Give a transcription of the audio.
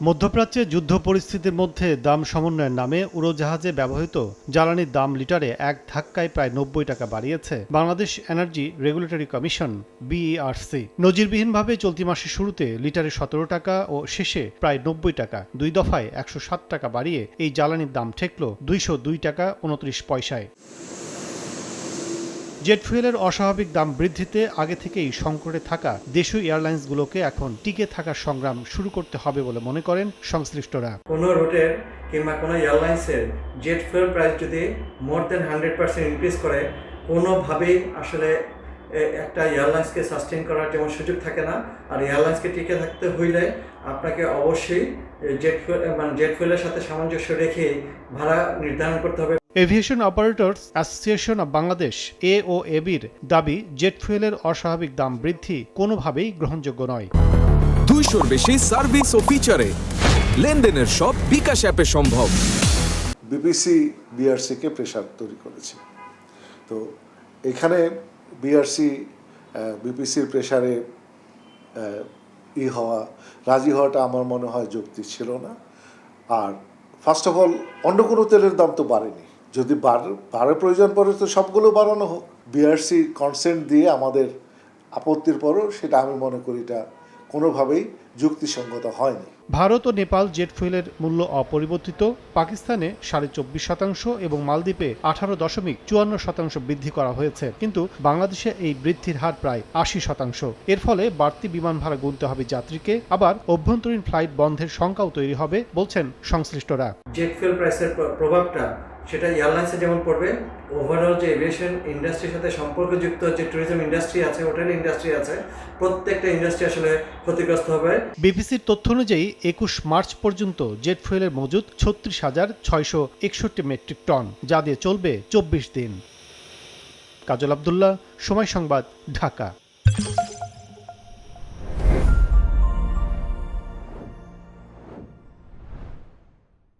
মধ্যপ্রাচ্যে যুদ্ধ পরিস্থিতির মধ্যে দাম সমন্বয়ের নামে উড়োজাহাজে ব্যবহৃত জ্বালানির দাম লিটারে এক ধাক্কায় প্রায় ৯০ টাকা বাড়িয়েছে Bangladesh energy regulatory commission BERC. নজিরবিহীনভাবে চলতি মাসের শুরুতে লিটারে ১৭ টাকা ও শেষে প্রায় ৯০ টাকা, দুই দফায় ১০৭ টাকা বাড়িয়ে এই জ্বালানির দাম ঠেকল ২০২ টাকা ২৯ পয়সায়। জেট ফুয়েলের অস্বাভাবিক দাম বৃদ্ধিতে আগে থেকেই সংকটে থাকা দেশীয় এয়ারলাইন্সগুলোকে এখন টিকে থাকার সংগ্রাম শুরু করতে হবে বলে মনে করেন সংশ্লিষ্টরা। কোনো রুটের কিংবা কোনো এয়ারলাইন্সের জেট ফুয়েল প্রাইস যদি মোর দেন 100% ইনক্রিজ করে, কোনোভাবেই আসলে একটা এয়ারলাইন্সকে সাস্টেইন করার যেমন সুযোগ থাকে না। আর এয়ারলাইন্সকে টিকে থাকতে হইলে আপনাকে অবশ্যই জেট ফুয়েলের সাথে সামঞ্জস্য রেখে ভাড়া নির্ধারণ করতে হবে। Aviation operators association of Bangladesh এওএবির দাবি, জেট ফুয়েলের অস্বাভাবিক দাম বৃদ্ধি কোনোভাবেই গ্রহণযোগ্য নয়। 200-র বেশি সার্ভিস ও ফিচারে লেনদেনের সব বিকাশ অ্যাপে সম্ভব। বিপিসি বিআরসিকে প্রেসার তৈরি করেছে, তো এখানে বিআরসি বিপিসির প্রেসারে রাজি হওয়াটা আমার মনে হয় যৌক্তিক ছিল না। আর ফার্স্ট অফ অল অন্য কোনো তেলের দাম তো বাড়েনি, যদি বাড়ার প্রয়োজন পড়ে তো সবগুলো বাড়ানো হোক। বিআরসি কনসেন্ট দিয়ে আমাদের আপত্তির পরও সেটা আমি মনে করি এটা কোনোভাবেই যুক্তিসঙ্গত হয়নি। ভারত ও নেপাল জেট ফুয়েলের মূল্য অপরিবর্তিত, পাকিস্তানে 24.5% এবং মালদ্বীপে 18.54% বৃদ্ধি করা হয়েছে, কিন্তু বাংলাদেশে এই বৃদ্ধির হার প্রায় 80%। এর ফলে বাড়তি বিমান ভাড়া গুনতে হবে যাত্রীকে, আবার অভ্যন্তরীণ ফ্লাইট বন্ধের শঙ্কাও তৈরি হবে বলছেন সংশ্লিষ্টরা। জেট ফুয়েল প্রাইসের প্রভাবটা সেটা এয়ারলাইন্সে যেমন পড়বে, ওভারঅল যে এভিয়েশন ইন্ডাস্ট্রির সাথে সম্পর্কযুক্ত যে ট্যুরিজম ইন্ডাস্ট্রি আছে, হোটেল ইন্ডাস্ট্রি আছে, প্রত্যেকটা ইন্ডাস্ট্রি আসলে ক্ষতিগ্রস্ত হবে। বিবিসির তথ্য অনুযায়ী ২১ মার্চ পর্যন্ত জেট ফুয়েলের মজুদ ৩৬,৬৬১ মেট্রিক টন, যা দিয়ে চলবে ২৪ দিন। কাজল আব্দুল্লাহ, সময় সংবাদ, ঢাকা।